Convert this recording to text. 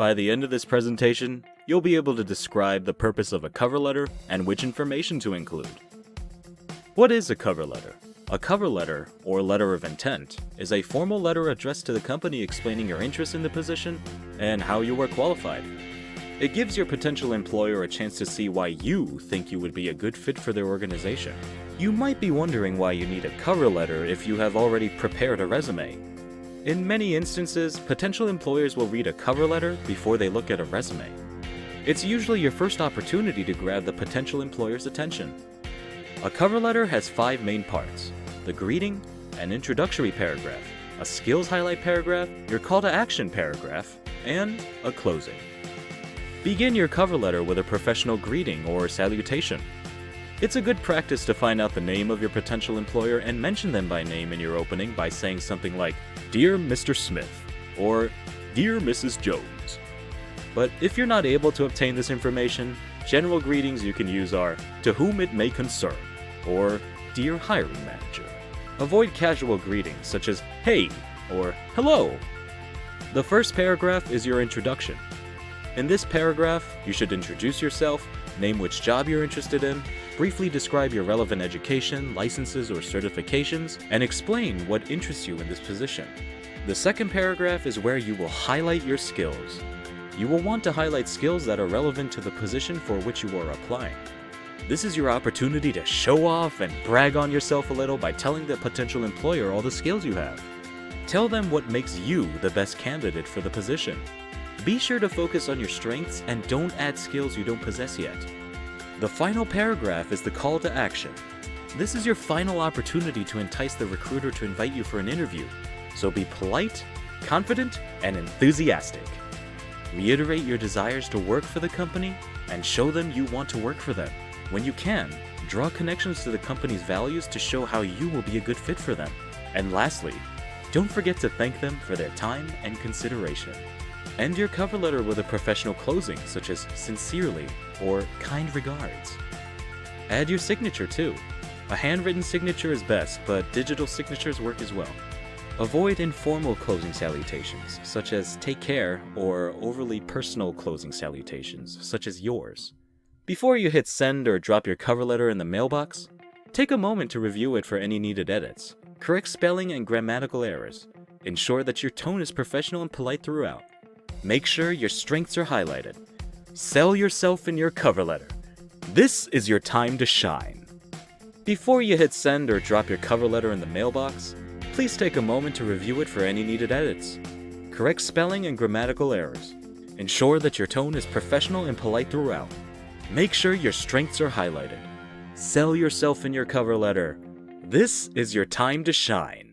By the end of this presentation, you'll be able to describe the purpose of a cover letter and which information to include. What is a cover letter? A cover letter, or letter of intent, is a formal letter addressed to the company explaining your interest in the position and how you were qualified. It gives your potential employer a chance to see why you think you would be a good fit for their organization. You might be wondering why you need a cover letter if you have already prepared a resume. In many instances, potential employers will read a cover letter before they look at a resume. It's usually your first opportunity to grab the potential employer's attention. A cover letter has 5 main parts: the greeting, an introductory paragraph, a skills highlight paragraph, your call to action paragraph, and a closing. Begin your cover letter with a professional greeting or salutation. It's a good practice to find out the name of your potential employer and mention them by name in your opening by saying something like, "Dear Mr. Smith," or "Dear Mrs. Jones." But if you're not able to obtain this information, general greetings you can use are, "To whom it may concern," or "Dear Hiring Manager." Avoid casual greetings such as "Hey," or "Hello." The first paragraph is your introduction. In this paragraph, you should introduce yourself, name which job you're interested in, briefly describe your relevant education, licenses, or certifications, and explain what interests you in this position. The second paragraph is where you will highlight your skills. You will want to highlight skills that are relevant to the position for which you are applying. This is your opportunity to show off and brag on yourself a little by telling the potential employer all the skills you have. Tell them what makes you the best candidate for the position. Be sure to focus on your strengths and don't add skills you don't possess yet. The final paragraph is the call to action. This is your final opportunity to entice the recruiter to invite you for an interview, so be polite, confident, and enthusiastic. Reiterate your desires to work for the company and show them you want to work for them. When you can, draw connections to the company's values to show how you will be a good fit for them. And lastly, don't forget to thank them for their time and consideration. End your cover letter with a professional closing, such as "Sincerely" or "Kind regards." Add your signature too. A handwritten signature is best, but digital signatures work as well. Avoid informal closing salutations, such as "Take care," or overly personal closing salutations, such as "Yours." Before you hit send or drop your cover letter in the mailbox, take a moment to review it for any needed edits. Correct spelling and grammatical errors. Ensure that your tone is professional and polite throughout. Make sure your strengths are highlighted. Sell yourself in your cover letter. This is your time to shine. Before you hit send or drop your cover letter in the mailbox, please take a moment to review it for any needed edits. Correct spelling and grammatical errors. Ensure that your tone is professional and polite throughout. Make sure your strengths are highlighted. Sell yourself in your cover letter. This is your time to shine.